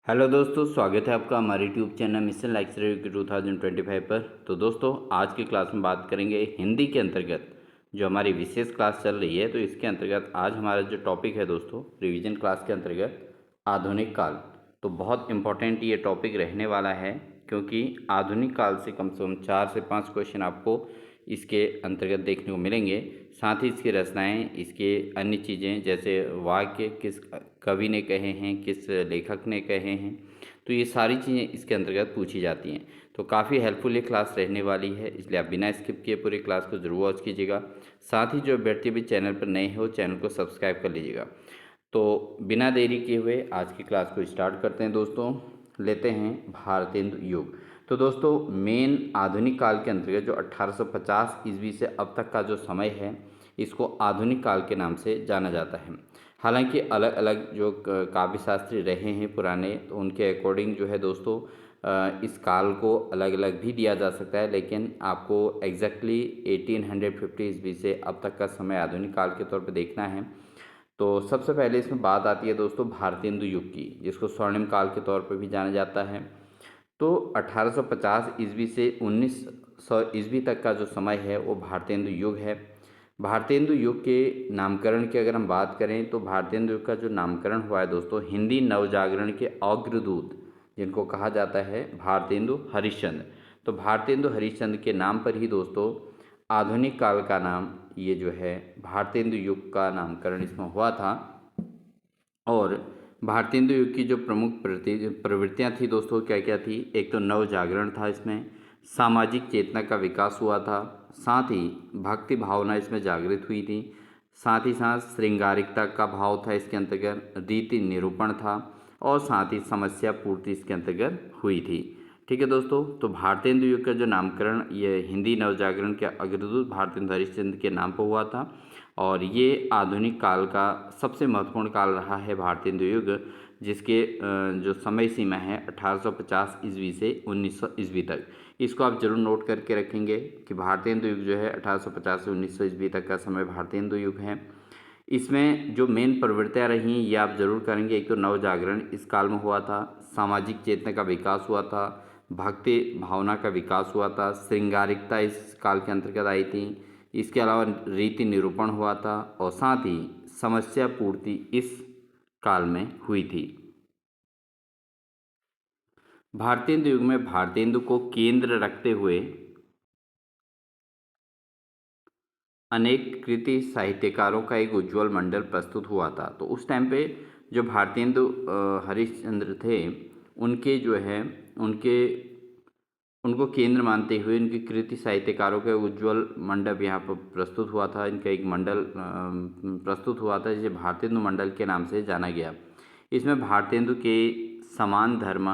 Hello दोस्तों, स्वागत है आपका हमारे यूट्यूब चैनल मिशन लेक्चरर के 2025 पर। तो दोस्तों, आज की क्लास में बात करेंगे हिंदी के अंतर्गत जो हमारी विशेष क्लास चल रही है। तो इसके अंतर्गत आज हमारा जो टॉपिक है दोस्तों, रिवीजन क्लास के अंतर्गत आधुनिक काल। तो बहुत इम्पोर्टेंट ये टॉपिक रहने वाला है, क्योंकि आधुनिक काल से कम 4 से 5 क्वेश्चन आपको इसके अंतर्गत देखने को मिलेंगे। साथ ही इसकी रचनाएँ, इसके अन्य चीज़ें जैसे वाक्य किस कवि ने कहे हैं, किस लेखक ने कहे हैं, तो ये सारी चीज़ें इसके अंतर्गत पूछी जाती हैं। तो काफ़ी हेल्पफुल ये क्लास रहने वाली है, इसलिए आप बिना स्किप किए पूरी क्लास को ज़रूर वॉच कीजिएगा। साथ ही जो अभ्यर्थी भी चैनल पर नए हो, चैनल को सब्सक्राइब कर लीजिएगा। तो बिना देरी किए हुए आज की क्लास को स्टार्ट करते हैं दोस्तों। लेते हैं भारतेंदु युग। तो दोस्तों, मेन आधुनिक काल के अंतर्गत जो 1850 ईस्वी से अब तक का जो समय है, इसको आधुनिक काल के नाम से जाना जाता है। हालांकि अलग अलग जो काव्य शास्त्री रहे हैं पुराने, तो उनके अकॉर्डिंग जो है दोस्तों, इस काल को अलग अलग भी दिया जा सकता है, लेकिन आपको एग्जैक्टली 1850 ईस्वी से अब तक का समय आधुनिक काल के तौर पर देखना है। तो सबसे पहले इसमें बात आती है दोस्तों भारतेंदु युग की, जिसको स्वर्णिम काल के तौर पर भी जाना जाता है। तो 1850 ईस्वी से 1900 ईस्वी तक का जो समय है वो भारतेंदु युग है। भारतेंदु युग के नामकरण की अगर हम बात करें, तो भारतेंदु युग का जो नामकरण हुआ है दोस्तों, हिंदी नवजागरण के अग्रदूत जिनको कहा जाता है भारतेंदु हरिश्चंद्र। तो भारतेंदु हरिश्चंद्र के नाम पर ही दोस्तों आधुनिक काल का नाम, ये जो है भारतेंदु युग का नामकरण इसमें हुआ था। और भारतेंदु युग की जो प्रमुख प्रवृत्तियाँ थी दोस्तों, क्या क्या थी? एक तो नव जागरण था, इसमें सामाजिक चेतना का विकास हुआ था, साथ ही भक्ति भावना इसमें जागृत हुई थी, साथ ही साथ श्रृंगारिकता का भाव था इसके अंतर्गत, रीति निरूपण था, और साथ ही समस्या पूर्ति इसके अंतर्गत हुई थी। ठीक है दोस्तों, तो भारतेंदु युग का जो नामकरण ये हिंदी नवजागरण के अग्रदूत भारतेंदु हरिश्चंद्र के नाम पर हुआ था। और ये आधुनिक काल का सबसे महत्वपूर्ण काल रहा है भारतेंदु युग, जिसके जो समय सीमा है 1850 ईस्वी से 1900 ईस्वी तक। इसको आप जरूर नोट करके रखेंगे कि भारतेंदु युग जो है 1850 से 1900 ईस्वी तक का समय भारतेंदु युग है। इसमें जो मेन प्रवृत्तियाँ रही ये आप जरूर करेंगे। एक तो नव जागरण इस काल में हुआ था, सामाजिक चेतना का विकास हुआ था, भक्ति भावना का विकास हुआ था, श्रृंगारिकता इस काल के अंतर्गत आई थी, इसके अलावा रीति निरूपण हुआ था, और साथ ही समस्या पूर्ति इस काल में हुई थी। भारतेंदु युग में भारतेंदु को केंद्र रखते हुए अनेक कृति साहित्यकारों का एक उज्ज्वल मंडल प्रस्तुत हुआ था। तो उस टाइम पे जो भारतेंदु हरिश्चंद्र थे, उनके जो है उनको केंद्र मानते हुए इनकी कृति साहित्यकारों का उज्ज्वल मंडप यहाँ पर प्रस्तुत हुआ था। इनका एक मंडल प्रस्तुत हुआ था, जिसे भारतेंदु मंडल के नाम से जाना गया। इसमें भारतेंदु के समान धर्म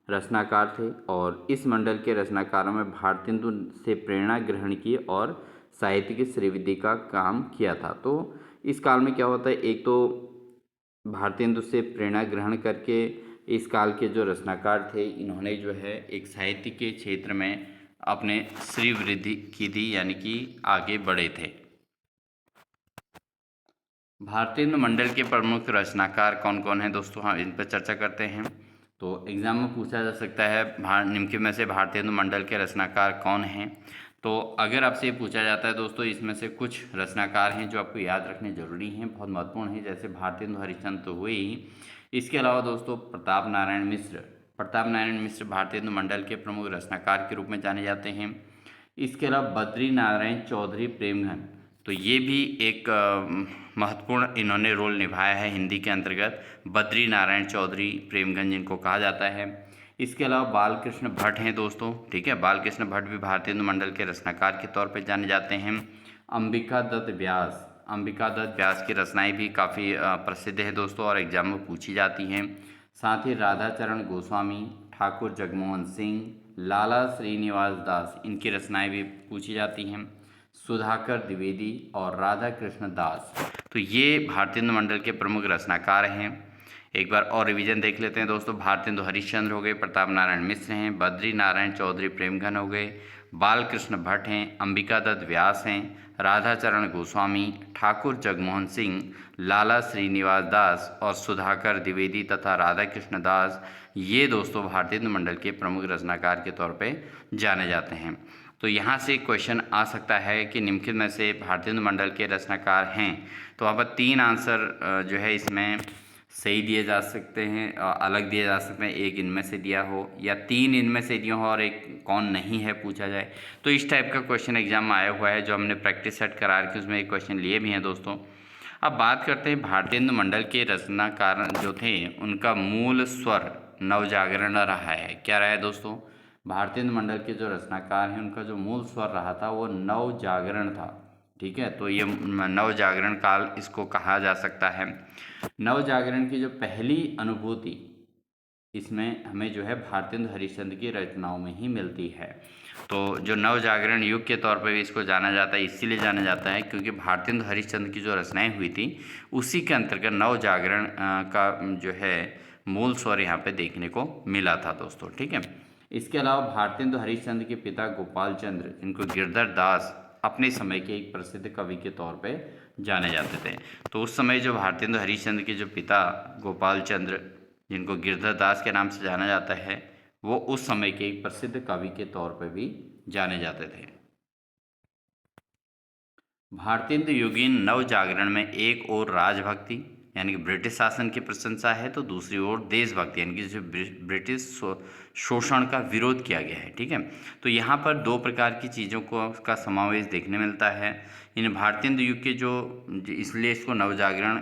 रचनाकार थे, और इस मंडल के रचनाकारों में भारतेंदु से प्रेरणा ग्रहण की और साहित्य की श्रीविधि का काम किया था। तो इस काल में क्या होता है, एक तो भारतेंदु से प्रेरणा ग्रहण करके इस काल के जो रचनाकार थे, इन्होंने जो है एक साहित्य के क्षेत्र में अपने श्रीवृद्धि की थी, यानी कि आगे बढ़े थे। भारतेंदु मंडल के प्रमुख रचनाकार कौन कौन हैं दोस्तों, हम इन पर चर्चा करते हैं। तो एग्जाम में पूछा जा सकता है निम्न में से भारतेंदु मंडल के रचनाकार कौन हैं। तो अगर आपसे ये पूछा जाता है दोस्तों, इसमें से कुछ रचनाकार हैं जो आपको याद रखने जरूरी हैं, बहुत महत्वपूर्ण हैं। जैसे भारतेंदु हरिश्चंद्र तो हुए ही, इसके अलावा दोस्तों प्रताप नारायण मिश्र भारतेंदु मंडल के प्रमुख रचनाकार के रूप में जाने जाते हैं। इसके अलावा बद्री नारायण चौधरी प्रेमघन, तो ये भी एक महत्वपूर्ण इन्होंने रोल निभाया है हिंदी के अंतर्गत, बद्री नारायण चौधरी प्रेमघन जिनको कहा जाता है। इसके अलावा बालकृष्ण भट्ट हैं दोस्तों, ठीक है, बालकृष्ण भट्ट भी भारतेंदु मंडल के रचनाकार के तौर पर जाने जाते हैं। अंबिका दत्त व्यास की रचनाएं भी काफ़ी प्रसिद्ध है दोस्तों, और एग्जाम में पूछी जाती हैं। साथ ही राधाचरण गोस्वामी, ठाकुर जगमोहन सिंह, लाला श्रीनिवास दास, इनकी रचनाएं भी पूछी जाती हैं। सुधाकर द्विवेदी और राधा कृष्ण दास, तो ये भारतेंदु मंडल के प्रमुख रचनाकार हैं। एक बार और रिवीजन देख लेते हैं दोस्तों। भारतेंदु हरिश्चंद्र हो गए, प्रताप नारायण मिश्र हैं, बद्री नारायण चौधरी प्रेमघन हो गए, बालकृष्ण भट्ट हैं, अंबिका दत्त व्यास हैं, राधाचरण गोस्वामी, ठाकुर जगमोहन सिंह, लाला श्रीनिवास दास और सुधाकर द्विवेदी तथा राधा कृष्ण दास, ये दोस्तों भारतेंदु मंडल के प्रमुख रचनाकार के तौर पे जाने जाते हैं। तो यहाँ से क्वेश्चन आ सकता है कि निम्नलिखित में से भारतेंदु मंडल के रचनाकार हैं, तो वहाँ पर 3 आंसर जो है इसमें सही दिए जा सकते हैं, अलग दिए जा सकते हैं, एक इनमें से दिया हो या 3 इनमें से दिया हो और एक कौन नहीं है पूछा जाए। तो इस टाइप का क्वेश्चन एग्जाम में आया हुआ है, जो हमने प्रैक्टिस सेट करा रखी उसमें एक क्वेश्चन लिए भी हैं दोस्तों। अब बात करते हैं भारतेंदु मंडल के रचनाकार जो थे उनका मूल स्वर नवजागरण रहा है। क्या रहा है दोस्तों? भारतेंदु मंडल के जो रचनाकार हैं उनका जो मूल स्वर रहा था वो नवजागरण था। ठीक है, तो ये नवजागरण काल इसको कहा जा सकता है। नवजागरण की जो पहली अनुभूति इसमें हमें जो है भारतेंदु हरिश्चंद्र की रचनाओं में ही मिलती है। तो जो नवजागरण युग के तौर पर भी इसको जाना जाता है, इसीलिए जाना जाता है क्योंकि भारतेंदु हरिश्चंद्र की जो रचनाएं हुई थी उसी के अंतर्गत नवजागरण का जो है मूल स्वर यहाँ पे देखने को मिला था दोस्तों। ठीक है, इसके अलावा भारतेंदु हरिश्चंद्र के पिता गोपाल चंद्र, इनको गिरधर दास, अपने समय के एक प्रसिद्ध कवि के तौर पे जाने जाते थे। तो उस समय जो भारतेंदु हरिश्चंद्र के जो पिता गोपाल चंद्र, जिनको गिरधर दास के नाम से जाना जाता है, वो उस समय के एक प्रसिद्ध कवि के तौर पर भी जाने जाते थे। भारतेंदु युगीन नवजागरण में एक और राजभक्ति यानी कि ब्रिटिश शासन की प्रशंसा है, तो दूसरी ओर देशभक्ति यानी कि जो ब्रिटिश शोषण का विरोध किया गया है। ठीक है, तो यहाँ पर 2 प्रकार की चीज़ों को का समावेश देखने मिलता है। इन भारतेंदु युग के जो इसलिए इसको नवजागरण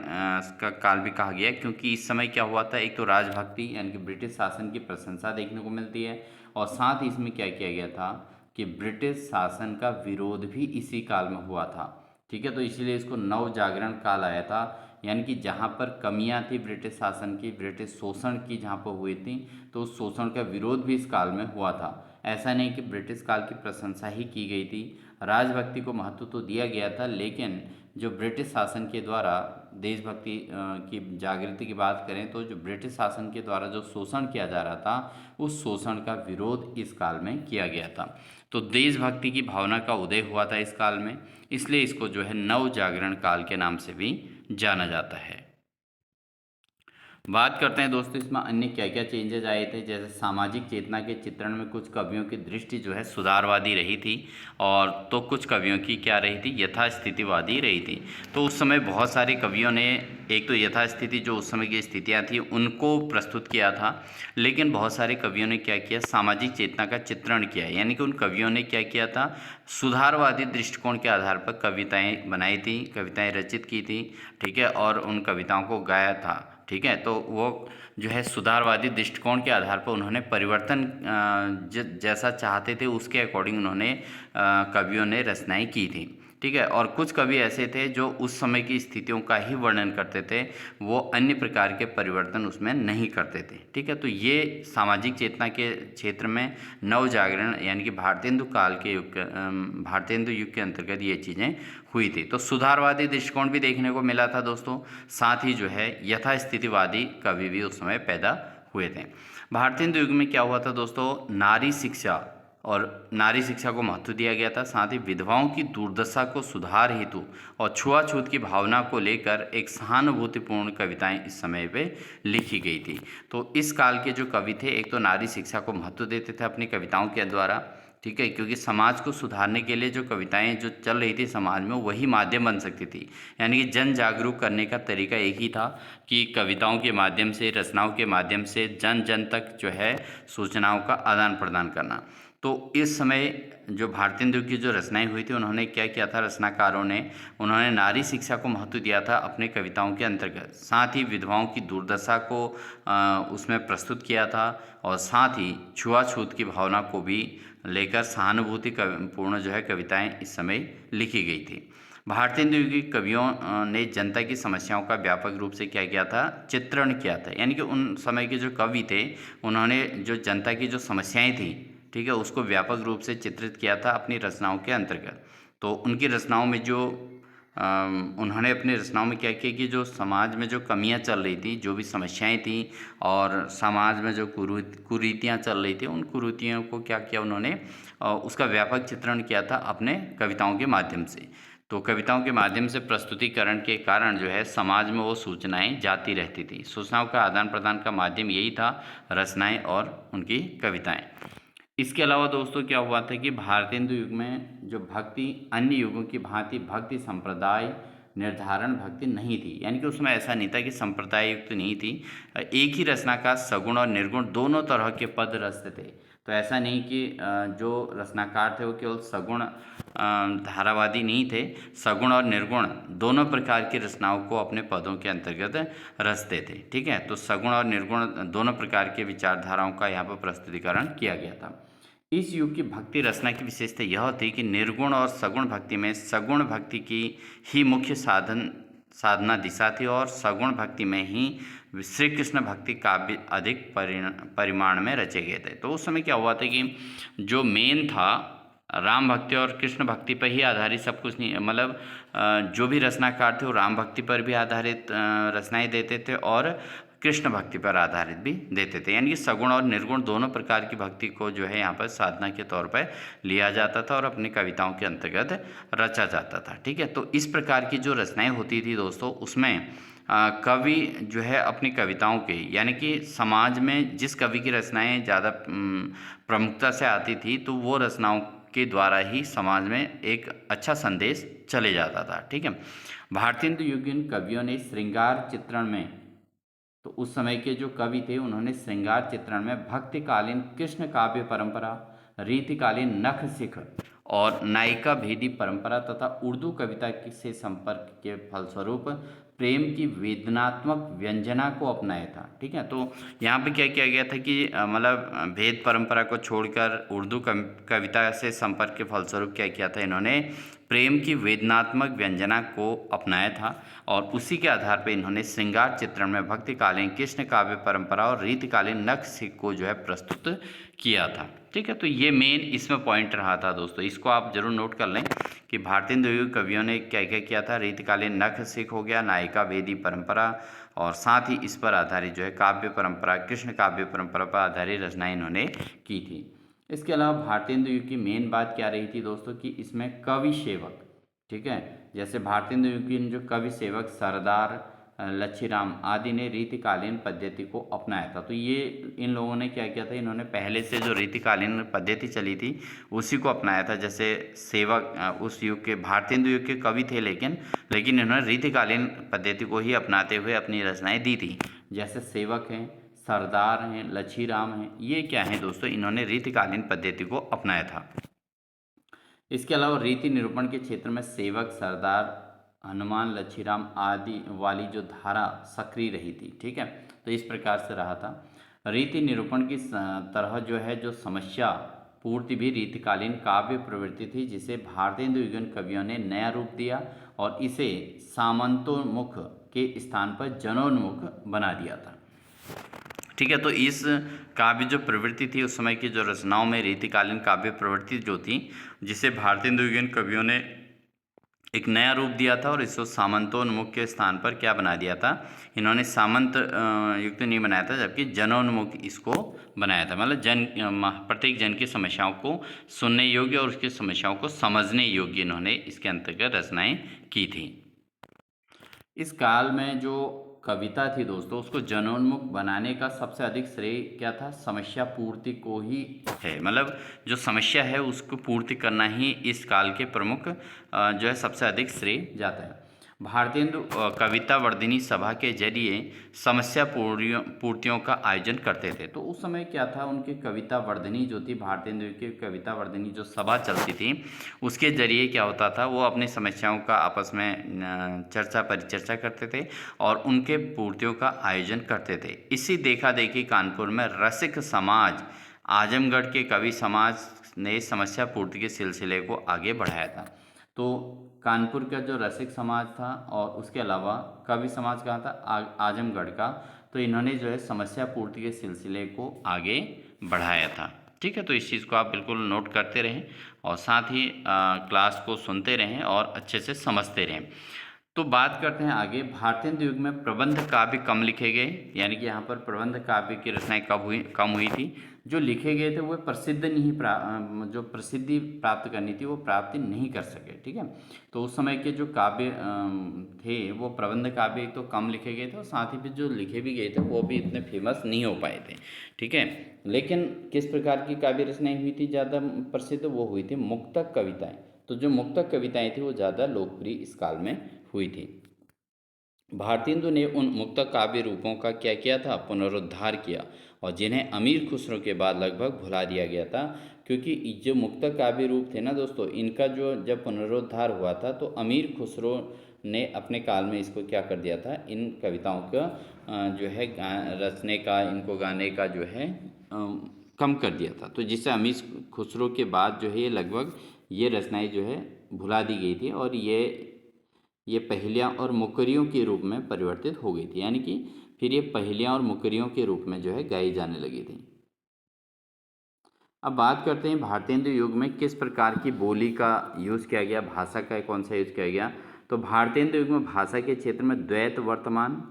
का काल भी कहा गया क्योंकि इस समय क्या हुआ था, एक तो राजभक्ति यानी कि ब्रिटिश शासन की प्रशंसा देखने को मिलती है और साथ ही इसमें क्या किया गया था कि ब्रिटिश शासन का विरोध भी इसी काल में हुआ था। ठीक है, तो इसीलिए इसको नवजागरण काल आया था, यानी कि जहाँ पर कमियां थी ब्रिटिश शासन की, ब्रिटिश शोषण की जहाँ पर हुई थी, तो उस शोषण का विरोध भी इस काल में हुआ था। ऐसा नहीं कि ब्रिटिश काल की प्रशंसा ही की गई थी, राजभक्ति को महत्व तो दिया गया था, लेकिन जो ब्रिटिश शासन के द्वारा देशभक्ति की जागृति की बात करें तो जो ब्रिटिश शासन के द्वारा जो शोषण किया जा रहा था उस शोषण का विरोध इस काल में किया गया था। तो देशभक्ति की भावना का उदय हुआ था इस काल में, इसलिए इसको जो है नवजागरण काल के नाम से भी जाना जाता है। बात करते हैं दोस्तों इसमें अन्य क्या क्या चेंजेज आए थे। जैसे सामाजिक चेतना के चित्रण में कुछ कवियों की दृष्टि जो है सुधारवादी रही थी, और तो कुछ कवियों की क्या रही थी, यथास्थितिवादी रही थी। तो उस समय बहुत सारे कवियों ने एक तो यथास्थिति जो उस समय की स्थितियाँ थी उनको प्रस्तुत किया था, लेकिन बहुत सारे कवियों ने क्या किया, सामाजिक चेतना का चित्रण किया, यानी कि उन कवियों ने क्या किया था, सुधारवादी दृष्टिकोण के आधार पर कविताएँ बनाई थी, कविताएँ रचित की थी। ठीक है, और उन कविताओं को गाया था। ठीक है, तो वो जो है सुधारवादी दृष्टिकोण के आधार पर उन्होंने परिवर्तन जैसा चाहते थे उसके अकॉर्डिंग उन्होंने कवियों ने रचनाएं की थी। ठीक है, और कुछ कवि ऐसे थे जो उस समय की स्थितियों का ही वर्णन करते थे, वो अन्य प्रकार के परिवर्तन उसमें नहीं करते थे। ठीक है, तो ये सामाजिक चेतना के क्षेत्र में नवजागरण यानी कि भारतेंदु काल के युग भारतेंदु युग के अंतर्गत ये चीज़ें हुई थी। तो सुधारवादी दृष्टिकोण भी देखने को मिला था दोस्तों, साथ ही जो है यथास्थितिवादी कवि भी उस समय पैदा हुए थे। भारतेंदु युग में क्या हुआ था दोस्तों, नारी शिक्षा और नारी शिक्षा को महत्व दिया गया था, साथ ही विधवाओं की दुर्दशा को सुधार हेतु और छुआछूत की भावना को लेकर एक सहानुभूतिपूर्ण कविताएं इस समय पे लिखी गई थी। तो इस काल के जो कवि थे एक तो नारी शिक्षा को महत्व देते थे अपनी कविताओं के द्वारा। ठीक है, क्योंकि समाज को सुधारने के लिए जो कविताएं जो चल रही थी समाज में वही माध्यम बन सकती थी, यानी कि जन जागरूक करने का तरीका एक ही था कि कविताओं के माध्यम से, रचनाओं के माध्यम से जन जन तक जो है सूचनाओं का आदान प्रदान करना। तो इस समय जो भारतेंदु की जो रचनाएं हुई थी उन्होंने क्या किया था, रचनाकारों ने उन्होंने नारी शिक्षा को महत्व दिया था अपने कविताओं के अंतर्गत, साथ ही विधवाओं की दुर्दशा को उसमें प्रस्तुत किया था, और साथ ही छुआछूत की भावना को भी लेकर सहानुभूति पूर्ण जो है कविताएं इस समय लिखी गई थी। भारतेंदु की कवियों ने जनता की समस्याओं का व्यापक रूप से क्या किया था, चित्रण किया था, यानी कि उन समय के जो कवि थे उन्होंने जो जनता की जो समस्याएं थी, ठीक है, उसको व्यापक रूप से चित्रित किया था अपनी रचनाओं के अंतर्गत। तो उनकी रचनाओं में जो उन्होंने अपनी रचनाओं में क्या किया कि जो समाज में जो कमियां चल रही थी, जो भी समस्याएं थी और समाज में जो कुरीतियां चल रही थी, उन कुरीतियों को क्या किया उन्होंने, उसका व्यापक चित्रण किया था अपने कविताओं के माध्यम से। तो कविताओं के माध्यम से प्रस्तुतिकरण के कारण जो है समाज में वो सूचनाएं जाती रहती थी। सूचनाओं का आदान प्रदान का माध्यम यही था, रचनाएं और उनकी कविताएं। इसके अलावा दोस्तों क्या हुआ था कि भारतीय हिंदू युग में जो भक्ति अन्य युगों की भांति भक्ति संप्रदाय निर्धारण भक्ति नहीं थी, यानी कि उसमें ऐसा नहीं था कि संप्रदाय युक्त नहीं थी। एक ही रचना का सगुण और निर्गुण दोनों तरह के पद रचते थे। तो ऐसा नहीं कि जो रचनाकार थे वो केवल सगुण धारावादी नहीं थे, सगुण और निर्गुण दोनों प्रकार की रचनाओं को अपने पदों के अंतर्गत रचते थे। ठीक है, तो सगुण और निर्गुण दोनों प्रकार के विचारधाराओं का यहाँ पर प्रस्तुतिकरण किया गया था। इस युग की भक्ति रचना की विशेषता यह थी कि निर्गुण और सगुण भक्ति में सगुण भक्ति की ही मुख्य साधना दिशा थी और सगुण भक्ति में ही श्री कृष्ण भक्ति काव्य अधिक परिमाण में रचे गए थे। तो उस समय क्या हुआ था कि जो मेन था राम भक्ति और कृष्ण भक्ति पर ही आधारित सब कुछ नहीं, मतलब जो भी रचनाकार थे वो राम भक्ति पर भी आधारित रचनाएं देते थे और कृष्ण भक्ति पर आधारित भी देते थे, यानी कि सगुण और निर्गुण दोनों प्रकार की भक्ति को जो है यहाँ पर साधना के तौर पर लिया जाता था और अपनी कविताओं के अंतर्गत रचा जाता था। ठीक है, तो इस प्रकार की जो रचनाएं होती थी दोस्तों, उसमें कवि जो है अपनी कविताओं के, यानी कि समाज में जिस कवि की रचनाएं ज़्यादा प्रमुखता से आती थी तो वो रचनाओं के द्वारा ही समाज में एक अच्छा संदेश चले जाता था। ठीक है, भारतीय हिंदू युगीन कवियों ने श्रृंगार चित्रण में, तो उस समय के जो कवि थे उन्होंने श्रृंगार चित्रण में भक्तिकालीन कृष्ण काव्य परंपरा, रीतिकालीन नख सिख और नायिका भेदी परंपरा तथा उर्दू कविता से संपर्क के फलस्वरूप प्रेम की वेदनात्मक व्यंजना को अपनाया था। ठीक है, तो यहाँ पे क्या किया गया था कि मतलब भेद परंपरा को छोड़कर उर्दू कविता से संपर्क के फलस्वरूप क्या किया था, इन्होंने प्रेम की वेदनात्मक व्यंजना को अपनाया था और उसी के आधार पर इन्होंने श्रृंगार चित्रण में भक्तिकालीन कृष्ण काव्य परंपरा और रीतिकालीन नख सिख को जो है प्रस्तुत किया था। ठीक है, तो ये मेन इसमें पॉइंट रहा था दोस्तों, इसको आप जरूर नोट कर लें कि भारतीय हिंदू युग कवियों ने क्या क्या किया था। रीतिकालीन नख सिख हो गया, नायिका भेदी परंपरा और साथ ही इस पर आधारित जो है काव्य परंपरा, कृष्ण काव्य परंपरा पर आधारित रचनाएं इन्होंने की थी। इसके अलावा भारतीय हिंदू युग की मेन बात क्या रही थी दोस्तों कि इसमें कवि सेवक, ठीक है, जैसे भारतीय हिंदू युग की जो कवि सेवक सरदार लच्छीराम आदि ने रीतिकालीन पद्धति को अपनाया था। तो ये इन लोगों ने क्या किया था, इन्होंने पहले से जो रीतिकालीन पद्धति चली थी उसी को अपनाया था। जैसे सेवक उस युग के भारतीय हिंदू युग के कवि थे, लेकिन इन्होंने रीतिकालीन पद्धति को ही अपनाते हुए अपनी रचनाएं दी थी। जैसे सेवक हैं, सरदार हैं, लच्छीराम हैं, ये क्या हैं दोस्तों, इन्होंने रीतिकालीन पद्धति को अपनाया था। इसके अलावा रीति निरूपण के क्षेत्र में सेवक, सरदार, हनुमान, लच्छीराम आदि वाली जो धारा सक्रिय रही थी। ठीक है, तो इस प्रकार से रहा था। रीति निरूपण की तरह जो है जो समस्या पूर्ति भी रीतिकालीन काव्य प्रवृत्ति थी, जिसे भारतीय हिंदू युगीन कवियों ने नया रूप दिया और इसे सामंतोन्मुख के स्थान पर जनोन्मुख बना दिया था। ठीक है, तो इस काव्य जो प्रवृत्ति थी उस समय की जो रचनाओं में रीतिकालीन काव्य प्रवृत्ति जो थी, जिसे भारतीय हिंदू युगीन कवियों ने एक नया रूप दिया था और इसको सामंतोन्मुख के स्थान पर क्या बना दिया था, इन्होंने सामंत युक्त नहीं बनाया था, जबकि जनोन्मुख इसको बनाया था। मतलब प्रत्येक जन की समस्याओं को सुनने योग्य और उसकी समस्याओं को समझने योग्य इन्होंने इसके अंतर्गत रचनाएं की थी। इस काल में जो कविता थी दोस्तों, उसको जनोन्मुख बनाने का सबसे अधिक श्रेय क्या था, समस्या पूर्ति को ही है। मतलब जो समस्या है उसको पूर्ति करना ही इस काल के प्रमुख जो है सबसे अधिक श्रेय जाता है। भारतीय हिंदू कविता वर्धिनी सभा के जरिए समस्या पूर्तियों का आयोजन करते थे। तो उस समय क्या था, उनकी कविता वर्धिनी जो थी, भारतीय हिंदू की कविता वर्धिनी जो सभा चलती थी उसके जरिए क्या होता था, वो अपनी समस्याओं का आपस में चर्चा परिचर्चा करते थे और उनके पूर्तियों का आयोजन करते थे। इसी देखा देखी कानपुर में रसिक समाज आजमगढ़ के कवि समाज ने समस्या पूर्ति के सिलसिले को आगे बढ़ाया था। तो कानपुर का जो रसिक समाज था और उसके अलावा कवि समाज कहाँ था, आजमगढ़ का, तो इन्होंने जो है समस्या पूर्ति के सिलसिले को आगे बढ़ाया था। ठीक। ठीक है, तो इस चीज़ को आप बिल्कुल नोट करते रहें और साथ ही क्लास को सुनते रहें और अच्छे से समझते रहें। तो बात करते हैं आगे, भारतेंदु युग में प्रबंध काव्य कम लिखे गए, यानी कि यहाँ पर प्रबंध काव्य की रचनाएं कम हुई थी। जो लिखे गए थे वो प्रसिद्ध नहीं जो प्रसिद्धि प्राप्त करनी थी वो प्राप्ति नहीं कर सके। ठीक है, तो उस समय के जो काव्य थे वो प्रबंध काव्य एक तो कम लिखे गए थे और साथ ही फिर जो लिखे भी गए थे वो भी इतने फेमस नहीं हो पाए थे। ठीक है, लेकिन किस प्रकार की काव्य रचनाएं हुई थी ज़्यादा प्रसिद्ध? वो हुई थी मुक्तक कविताएं। तो जो मुक्तक कविताएं थी वो ज़्यादा लोकप्रिय इस काल में हुई थी। भारतेंदु ने उन मुक्तक काव्य रूपों का क्या किया था? पुनरुद्धार किया, और जिन्हें अमीर खुसरो के बाद लगभग भुला दिया गया था। क्योंकि जो मुक्तक काव्य रूप थे ना दोस्तों, इनका जो जब पुनरुद्धार हुआ था तो अमीर खुसरो ने अपने काल में इसको क्या कर दिया था, इन कविताओं का जो है रचने का, इनको गाने का जो है कम कर दिया था। तो जिससे अमीर खुसरो के बाद जो है ये लगभग ये रचनाएं जो है भुला दी गई थी और ये पहेलियाँ और मुकरियों के रूप में परिवर्तित हो गई थी, यानी कि फिर ये पहेलियाँ और मुकरियों के रूप में जो है गाई जाने लगी थी। अब बात करते हैं भारतेंदु युग में किस प्रकार की बोली का यूज़ किया गया, भाषा का कौन सा यूज़ किया गया। तो भारतेंदु युग में भाषा के क्षेत्र में द्वैत वर्तमान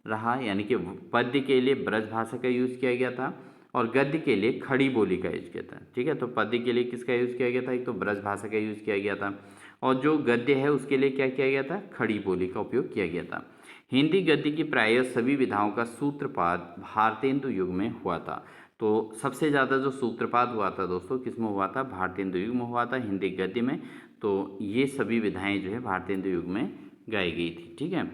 रहा, यानी कि पद्य के लिए ब्रज भाषा का यूज़ किया गया था और गद्य के लिए खड़ी बोली का यूज़ किया था। ठीक है, तो पद्य के लिए किसका यूज़ किया गया था? एक तो ब्रज भाषा का यूज़ किया गया था और जो गद्य है उसके लिए क्या किया गया था? खड़ी बोली का उपयोग किया गया था। हिंदी गद्य की प्रायः सभी विधाओं का सूत्रपात भारतेंदु युग में हुआ था। तो सबसे ज़्यादा जो सूत्रपात हुआ था दोस्तों किस में हुआ था? भारतेंदु युग में हुआ था, हिंदी गद्य में। तो ये सभी विधाएं जो है भारतेंदु युग में गाई गई थी। ठीक है,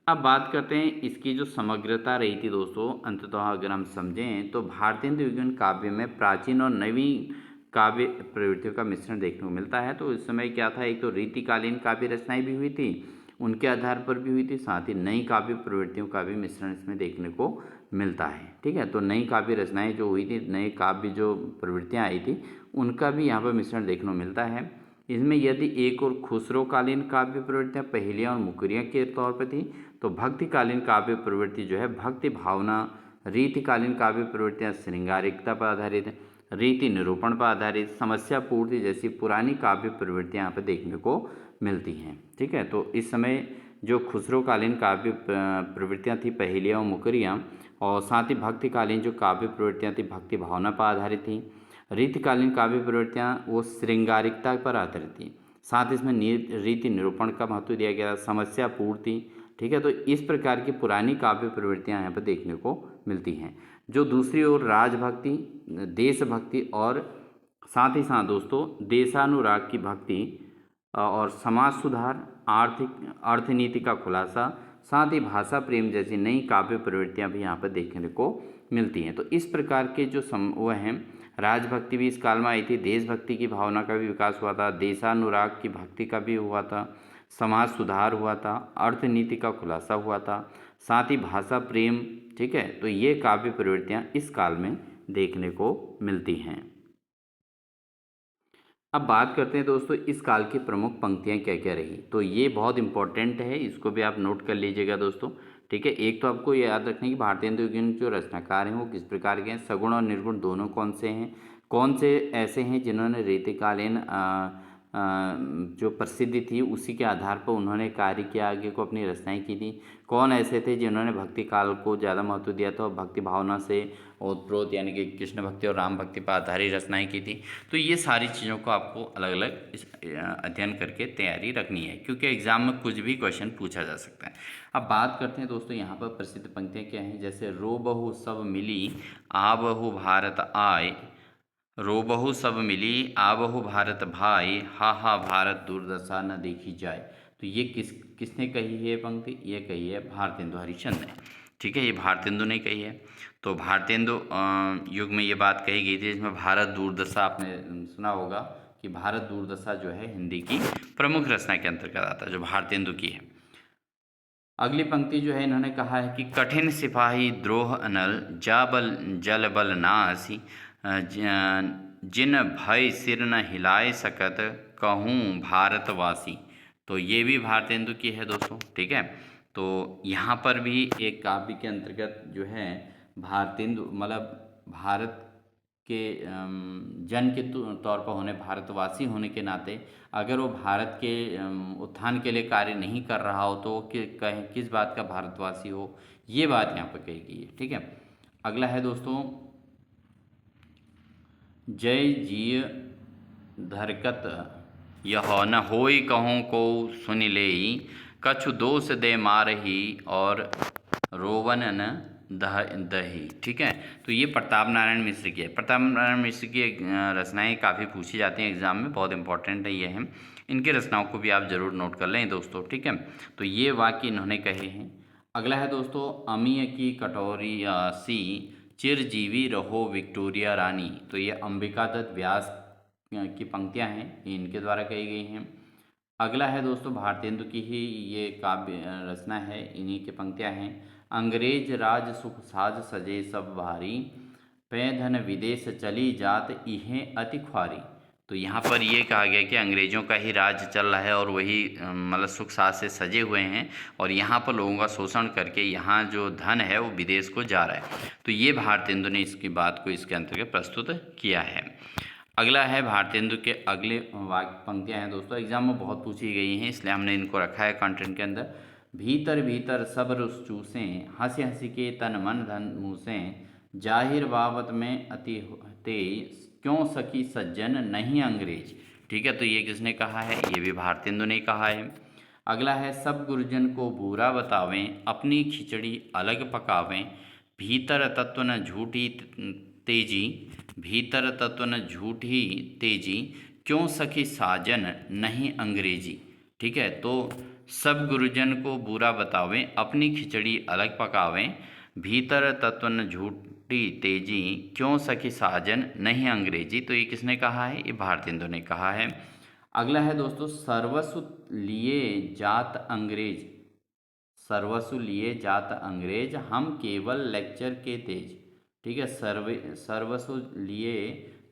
अब बात करते हैं इसकी जो समग्रता रही थी दोस्तों, अंततः अगर हम समझें तो भारतेंदु युगीन काव्य में प्राचीन और नवीन काव्य प्रवृत्तियों का मिश्रण देखने को मिलता है। तो इस समय क्या था, एक तो रीतिकालीन काव्य रचनाएं भी हुई थी, उनके आधार पर भी हुई थी, साथ ही नई काव्य प्रवृत्तियों का भी मिश्रण इसमें देखने को मिलता है। ठीक है, तो नई काव्य रचनाएं जो हुई थी, नए काव्य जो प्रवृत्तियां आई थी, उनका भी यहाँ पर मिश्रण देखने को मिलता है। इसमें यदि एक और खुसरोकालीन काव्य प्रवृत्तियाँ पहेलियाँ और मुकरियाँ के तौर पर थी, तो भक्तिकालीन काव्य प्रवृत्ति जो है भक्ति भावना, रीतिकालीन काव्य प्रवृत्तियाँ श्रृंगारिकता पर आधारित, रीति निरूपण पर आधारित, समस्या पूर्ति जैसी पुरानी काव्य प्रवृत्तियाँ यहाँ पर देखने को मिलती हैं। ठीक है, तो इस समय जो खुसरोकालीन काव्य प्रवृत्तियाँ थी पहेलियाँ और मुकरियाँ, और साथ ही भक्तिकालीन जो काव्य प्रवृत्तियाँ थी भक्ति भावना पर आधारित थी। रीतिकालीन काव्य प्रवृत्तियाँ वो श्रृंगारिकता पर आधारित थी, साथ इसमें रीति निरूपण का महत्व दिया गया, समस्या पूर्ति। ठीक है, तो इस प्रकार की पुरानी काव्य प्रवृत्तियाँ यहाँ पर देखने को मिलती हैं। जो दूसरी ओर राजभक्ति, देशभक्ति और साथ ही साथ दोस्तों देशानुराग की भक्ति और समाज सुधार, आर्थिक अर्थनीति का खुलासा, साथ ही भाषा प्रेम जैसी नई काव्य प्रवृत्तियाँ भी यहाँ पर देखने को मिलती हैं। तो इस प्रकार के जो वह हैं, राजभक्ति भी इस काल में आई थी, देशभक्ति की भावना का भी विकास हुआ था, देशानुराग की भक्ति का भी हुआ था, समाज सुधार हुआ था, अर्थनीति का खुलासा हुआ था, साथ ही भाषा प्रेम। ठीक है, तो ये काव्य प्रवृत्तियाँ इस काल में देखने को मिलती हैं। अब बात करते हैं दोस्तों इस काल की प्रमुख पंक्तियाँ क्या क्या रही। तो ये बहुत इंपॉर्टेंट है, इसको भी आप नोट कर लीजिएगा दोस्तों। ठीक है, एक तो आपको याद रखना है कि भारतेंदु युगीन जो रचनाकार हैं वो किस प्रकार के हैं, सगुण और निर्गुण दोनों कौन से हैं, कौन से ऐसे हैं जिन्होंने रीतिकालीन जो प्रसिद्धि थी उसी के आधार पर उन्होंने कार्य किया, आगे को अपनी रचनाएं की थी, कौन ऐसे थे जिन्होंने भक्ति काल को ज़्यादा महत्व दिया था और भक्ति भावना से ओतप्रोत यानी कि कृष्ण भक्ति और राम भक्ति पर आधारित रचनाएं की थी। तो ये सारी चीज़ों को आपको अलग अलग अध्ययन करके तैयारी रखनी है, क्योंकि एग्जाम में कुछ भी क्वेश्चन पूछा जा सकता है। अब बात करते हैं दोस्तों यहाँ पर प्रसिद्ध पंक्तियाँ क्या हैं, जैसे रो बहु सब मिली आबहु भारत आय, रो बहु सब मिली आबहु भारत भाई, हा हा भारत दुर्दशा न देखी जाए। तो ये किसने कही है पंक्ति? ये कही है भारतेंदु हरिश्चंद्र ने। ठीक है, ये भारतेंदु ने कही है। तो भारतेंदु युग में ये बात कही गई थी, जिसमें भारत दुर्दशा आपने सुना होगा कि भारत दुर्दशा जो है हिंदी की प्रमुख रचना के अंतर्गत आता है, जो भारतेंदु की है। अगली पंक्ति जो है इन्होंने कहा है कि कठिन सिपाही द्रोह अनल जा बल जल बल नासी, जिन भय सिर न हिलाए सकत कहूँ भारतवासी। तो ये भी भारतेंदु की है दोस्तों। ठीक है, तो यहाँ पर भी एक काव्य के अंतर्गत जो है भारतेंदु मतलब भारत के जन के तौर पर होने, भारतवासी होने के नाते अगर वो भारत के उत्थान के लिए कार्य नहीं कर रहा हो तो वो कहीं किस बात का भारतवासी हो, ये बात यहाँ पर कही गई है। ठीक है, अगला है दोस्तों, जय जिय धरकत यह न होय कहूँ को सुन लेई, कछु दोष दे मारही और रोवन न दही। ठीक है, तो ये प्रताप नारायण मिश्र की है। प्रताप नारायण मिश्र की रचनाएं काफ़ी पूछी जाती हैं एग्जाम में, बहुत इंपॉर्टेंट है ये है। इनकी रचनाओं को भी आप जरूर नोट कर लें दोस्तों। ठीक है, तो ये वाक्य इन्होंने कहे हैं। अगला है दोस्तों, अमीय की कटोरी सी चिरजीवी रहो विक्टोरिया रानी। तो ये अंबिका दत्त व्यास की पंक्तियां हैं, ये इनके द्वारा कही गई हैं। अगला है दोस्तों, भारतेंदु की ही ये काव्य रचना है, इन्हीं की पंक्तियां हैं। अंग्रेज राज सुख साज सजे सब भारी, पै धन विदेश चली जात इहें अति ख्वारी। तो यहाँ पर ये कहा गया कि अंग्रेज़ों का ही राज चल रहा है और वही मतलब सुख साज से सजे हुए हैं, और यहाँ पर लोगों का शोषण करके यहाँ जो धन है वो विदेश को जा रहा है। तो ये भारतेंदु ने इसकी बात को इसके अंतर्गत प्रस्तुत किया है। अगला है भारतेंदु के अगले वाक्य पंक्तियाँ हैं दोस्तों, एग्जाम में बहुत पूछी गई हैं, इसलिए हमने इनको रखा है कंटेंट के अंदर। भीतर भीतर सब रुस चूसें, हंसी हंसी के तन मन धन मूसें, जाहिर बाबत में अति तेज, क्यों सखी सज्जन नहीं अंग्रेज। ठीक है, तो ये किसने कहा है, ये भी भारतेंदु ने कहा है। अगला है, सब गुरुजन को बुरा बतावें, अपनी खिचड़ी अलग पकावें, भीतर तत्व न झूठी तेजी, भीतर तत्व न झूठी तेजी, क्यों सखी साजन नहीं अंग्रेजी। ठीक है, तो सब गुरुजन को बुरा बतावें, अपनी खिचड़ी अलग पकावें, भीतर तत्व न झूठी तेजी, क्यों सखी साजन नहीं अंग्रेजी। तो ये किसने कहा है, ये भारतेंदु ने कहा है। अगला है दोस्तों, सर्वस्व लिए जात अंग्रेज, सर्वस्व लिए जात अंग्रेज, हम केवल लेक्चर के तेज। ठीक है, सर्वस्व लिए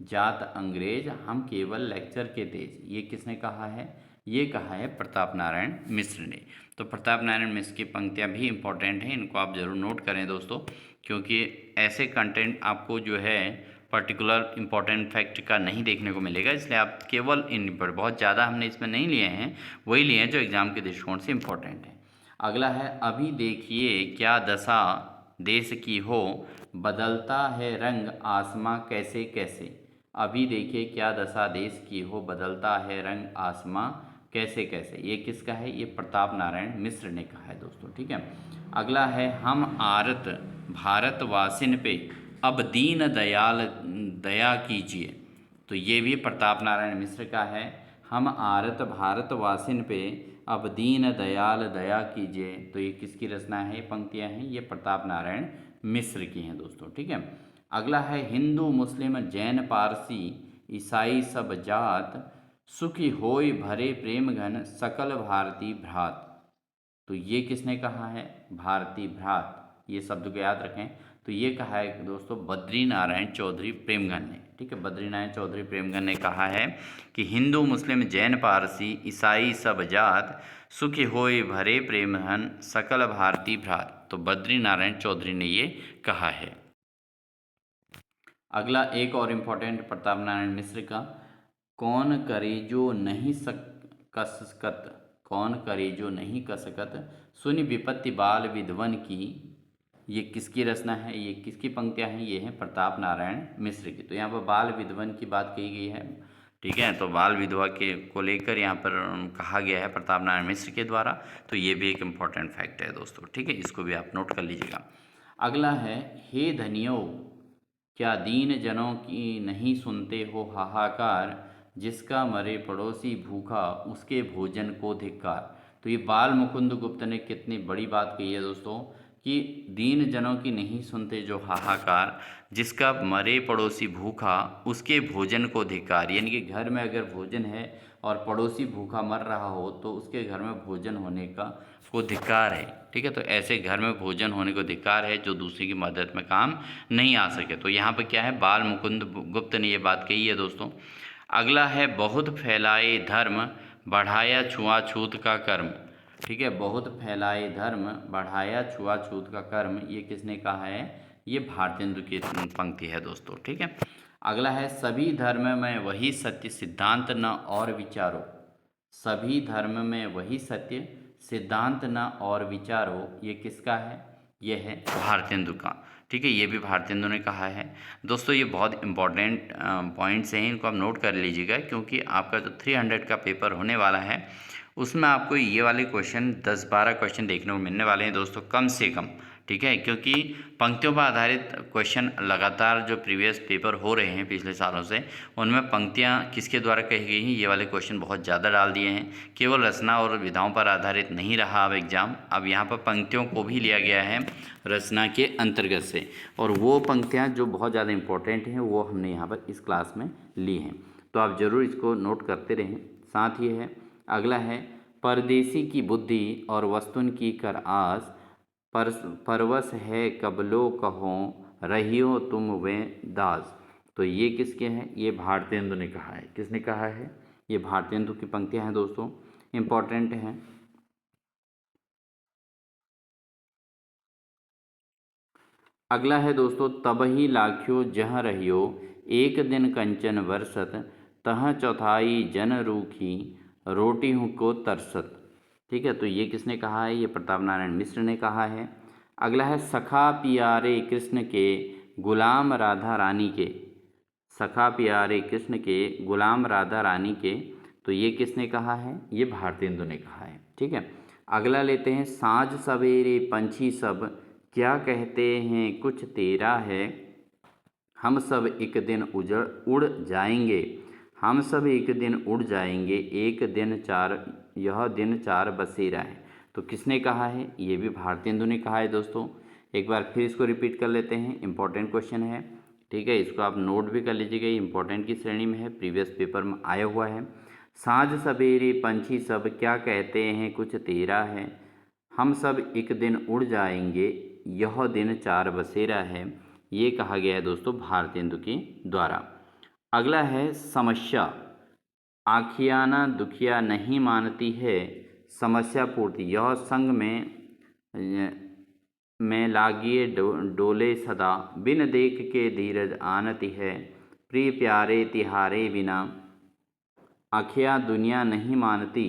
जात अंग्रेज, हम केवल लेक्चर के तेज, ये किसने कहा है, ये कहा है प्रताप नारायण मिश्र ने। तो प्रताप नारायण मिश्र की पंक्तियां भी इंपॉर्टेंट हैं, इनको आप ज़रूर नोट करें दोस्तों, क्योंकि ऐसे कंटेंट आपको जो है पर्टिकुलर इंपॉर्टेंट फैक्ट का नहीं देखने को मिलेगा, इसलिए आप केवल इन पर, बहुत ज़्यादा हमने इसमें नहीं लिए हैं, वही लिए हैं जो एग्ज़ाम के दृष्टिकोण से इम्पोर्टेंट है। अगला है, अभी देखिए क्या दशा देश की हो, बदलता है रंग आसमां कैसे कैसे। अभी देखिए क्या दशा देश की हो, बदलता है रंग आसमां कैसे कैसे, ये किसका है, ये प्रताप नारायण मिश्र ने कहा है दोस्तों। ठीक है, अगला है, हम आरत भारतवासिन पे अब दीन दयाल दया कीजिए। तो ये भी प्रताप नारायण मिश्र का है। हम आरत भारतवासिन पे अब दीन दयाल दया कीजिए। तो ये किसकी रचना है, पंक्तियां हैं, ये प्रताप नारायण मिश्र की हैं दोस्तों। ठीक है, अगला है, हिंदू मुस्लिम जैन पारसी ईसाई सब जात, सुखी होय भरे प्रेम घन सकल भारती भ्रात। तो ये किसने कहा है, भारती भ्रात, ये शब्द को याद रखें। तो ये कहा है दोस्तों बद्री नारायण चौधरी प्रेमघन ने। ठीक है, बद्री नारायण चौधरी प्रेमघन ने कहा है कि हिंदू मुस्लिम जैन पारसी ईसाई सब जात, सुखी होय भरे प्रेम घन सकल भारती भ्रात। तो बद्री नारायण चौधरी ने ये कहा है। अगला एक और इम्पोर्टेंट प्रताप नारायण मिश्र का, कौन करे जो नहीं कसकत, कौन करे जो नहीं कसकत, सुनि विपत्ति बाल विधवन की। ये किसकी रचना है, ये किसकी पंक्तियां हैं, ये हैं प्रताप नारायण मिश्र की। तो यहाँ पर बाल विधवन की बात कही गई है। ठीक है, तो बाल विधवा के को लेकर यहाँ पर कहा गया है प्रताप नारायण मिश्र के द्वारा। तो ये भी एक इम्पॉर्टेंट फैक्ट है दोस्तों। ठीक है, इसको भी आप नोट कर लीजिएगा। अगला है, हे धनियो क्या दीन जनों की नहीं सुनते हो हाहाकार, जिसका मरे पड़ोसी भूखा उसके भोजन को धिक्कार। तो ये बाल मुकुंद गुप्त ने कितनी बड़ी बात कही है दोस्तों, कि दीन जनों की नहीं सुनते जो हाहाकार, जिसका मरे पड़ोसी भूखा उसके भोजन को धिक्कार। यानी कि घर में अगर भोजन है और पड़ोसी भूखा मर रहा हो तो उसके घर में भोजन होने का को धिक्कार है। ठीक है, तो ऐसे घर में भोजन होने को धिक्कार है जो दूसरे की मदद में काम नहीं आ सके। तो यहाँ पर क्या है, बाल मुकुंद गुप्त ने ये बात कही है दोस्तों। अगला है, बहुत फैलाए धर्म बढ़ाया छुआछूत का कर्म। ठीक है, बहुत फैलाए धर्म बढ़ाया छुआछूत का कर्म, ये किसने कहा है, ये भारतेंदु की पंक्ति है दोस्तों। ठीक है, अगला है सभी धर्म में वही सत्य सिद्धांत न और विचारो। सभी धर्म में वही सत्य सिद्धांत न और विचारो, ये किसका है? ये है भारतेंदु का। ठीक है, ये भी भारतेंदु ने कहा है। दोस्तों ये बहुत इंपॉर्टेंट पॉइंट्स हैं, इनको आप नोट कर लीजिएगा, क्योंकि आपका जो 300 का पेपर होने वाला है उसमें आपको ये वाले क्वेश्चन 10-12 क्वेश्चन देखने को मिलने वाले हैं दोस्तों, कम से कम। ठीक है, क्योंकि पंक्तियों पर आधारित क्वेश्चन लगातार जो प्रीवियस पेपर हो रहे हैं पिछले सालों से, उनमें पंक्तियां किसके द्वारा कही गई हैं, ये वाले क्वेश्चन बहुत ज़्यादा डाल दिए हैं। केवल रचना और विधाओं पर आधारित नहीं रहा अब एग्ज़ाम, अब यहाँ पर पंक्तियों को भी लिया गया है रचना के अंतर्गत से, और वो पंक्तियाँ जो बहुत ज़्यादा इंपॉर्टेंट हैं वो हमने यहाँ पर इस क्लास में ली हैं। तो आप ज़रूर इसको नोट करते रहें। साथ ही है अगला है परदेसी की बुद्धि और वस्तुन की कर आस, परवश है कबलो कहो रहियो तुम वे दास। तो ये किसके हैं? ये भारतेंदु ने कहा है। किसने कहा है? ये भारतेंदु की पंक्तियां हैं दोस्तों, इंपॉर्टेंट हैं। अगला है दोस्तों तबहि लाख्यो जह रहियो एक दिन कंचन बरसत, तह चौथाई जन रूखी रोटी हूँ को तरसत। ठीक है, तो ये किसने कहा है? ये प्रताप नारायण मिश्र ने कहा है। अगला है सखा पियारे कृष्ण के गुलाम राधा रानी के। सखा प्यारे कृष्ण के गुलाम राधा रानी के, तो ये किसने कहा है? ये भारतेंदु ने कहा है। ठीक है, अगला लेते हैं साँझ सवेरे पंछी सब क्या कहते हैं कुछ तेरा है, हम सब एक दिन उड़ जाएंगे, हम सब एक दिन उड़ जाएंगे, एक दिन चार यह दिन चार बसेरा है। तो किसने कहा है? ये भी भारतेंदु ने कहा है दोस्तों। एक बार फिर इसको रिपीट कर लेते हैं, इंपॉर्टेंट क्वेश्चन है। ठीक है, इसको आप नोट भी कर लीजिएगा, इंपॉर्टेंट की श्रेणी में है, प्रीवियस पेपर में आया हुआ है। साँझ सवेरे पंछी सब क्या कहते हैं कुछ तेरा है, हम सब एक दिन उड़ जाएंगे, यह दिन चार बसेरा है। ये कहा गया है दोस्तों भारतेंदु के द्वारा। अगला है समस्या, आखियाना दुखिया नहीं मानती है समस्या पूर्ति, यह संग में लागिए डोले सदा, बिन देख के धीरज आनती है, प्रिय प्यारे तिहारे बिना आखिया दुनिया नहीं मानती।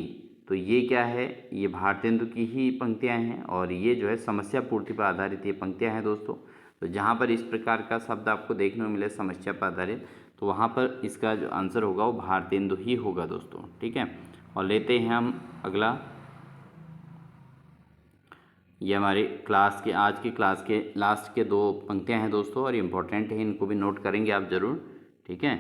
तो ये क्या है? ये भारतेंदु की ही पंक्तियां हैं, और ये जो है समस्या पूर्ति पर आधारित ये पंक्तियां हैं दोस्तों। तो जहाँ पर इस प्रकार का शब्द आपको देखने को मिले समस्या पर आधारित, तो वहाँ पर इसका जो आंसर होगा वो भारतेंदु ही होगा दोस्तों। ठीक है, और लेते हैं हम अगला। ये हमारे क्लास के आज की क्लास के लास्ट के दो पंक्तियाँ हैं दोस्तों, और इम्पोर्टेंट है, इनको भी नोट करेंगे आप ज़रूर। ठीक है,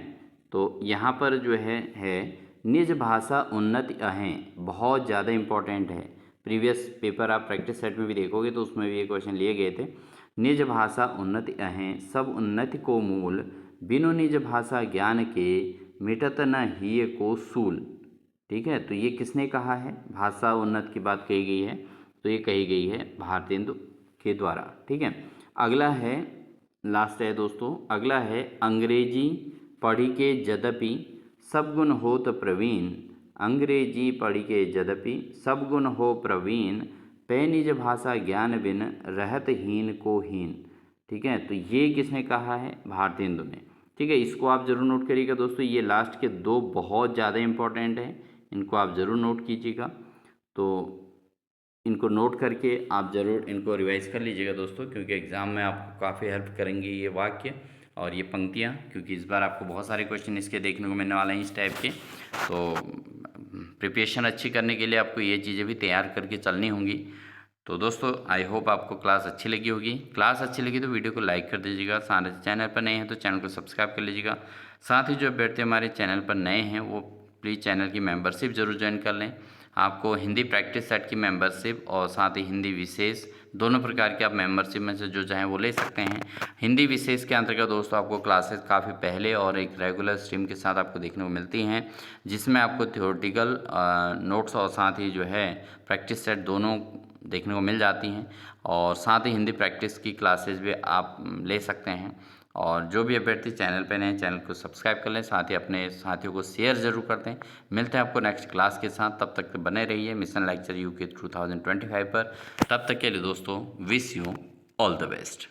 तो यहाँ पर जो है निज भाषा उन्नति अहें, बहुत ज़्यादा इम्पोर्टेंट है। प्रीवियस पेपर आप प्रैक्टिस सेट में भी देखोगे तो उसमें भी ये क्वेश्चन लिए गए थे। निज भाषा उन्नति अहें सब उन्नति को मूल, बिनु निज भाषा ज्ञान के मिटत न ही को सूल। ठीक है, तो ये किसने कहा है? भाषा उन्नति की बात कही गई है, तो ये कही गई है भारतेंदु के द्वारा। ठीक है, अगला है लास्ट है दोस्तों, अगला है अंग्रेजी पढ़ी के यद्यपि सब गुण होत प्रवीण, अंग्रेजी पढ़ी के यद्यपि सब गुण हो प्रवीण, पे निज भाषा ज्ञान बिन रहत हीन को हीन। ठीक है, तो ये किसने कहा है? भारतेंदु ने। ठीक है, इसको आप ज़रूर नोट करिएगा दोस्तों, ये लास्ट के दो बहुत ज़्यादा इंपॉर्टेंट हैं, इनको आप ज़रूर नोट कीजिएगा। तो इनको नोट करके आप ज़रूर इनको रिवाइज़ कर लीजिएगा दोस्तों, क्योंकि एग्ज़ाम में आपको काफ़ी हेल्प करेंगे ये वाक्य और ये पंक्तियाँ, क्योंकि इस बार आपको बहुत सारे क्वेश्चन इसके देखने को मिलने वाले हैं इस टाइप के। तो प्रिपरेशन अच्छी करने के लिए आपको ये चीज़ें भी तैयार करके चलनी होंगी। तो दोस्तों आई होप आपको क्लास अच्छी लगी होगी। क्लास अच्छी लगी तो वीडियो को लाइक कर दीजिएगा, साथ ही चैनल पर नए हैं तो चैनल को सब्सक्राइब कर लीजिएगा। साथ ही जो अभ्यर्थी हमारे चैनल पर नए हैं वो प्लीज़ चैनल की मेंबरशिप ज़रूर ज्वाइन कर लें। आपको हिंदी प्रैक्टिस सेट की मेंबरशिप और साथ ही हिंदी विशेष दोनों प्रकार की आप मेंबरशिप में से जो चाहें वो ले सकते हैं। हिंदी विशेष के अंतर्गत दोस्तों आपको क्लासेस काफ़ी पहले और एक रेगुलर स्ट्रीम के साथ आपको देखने को मिलती हैं, जिसमें आपको थ्योरेटिकल नोट्स और साथ ही जो है प्रैक्टिस सेट दोनों देखने को मिल जाती हैं, और साथ ही हिंदी प्रैक्टिस की क्लासेस भी आप ले सकते हैं। और जो भी अभ्यर्थी चैनल पर नए चैनल को सब्सक्राइब कर लें, साथ ही अपने साथियों को शेयर ज़रूर कर दें। मिलते हैं आपको नेक्स्ट क्लास के साथ, तब तक बने रहिए मिशन लेक्चर यूके 2025 पर। तब तक के लिए दोस्तों wish you all the best.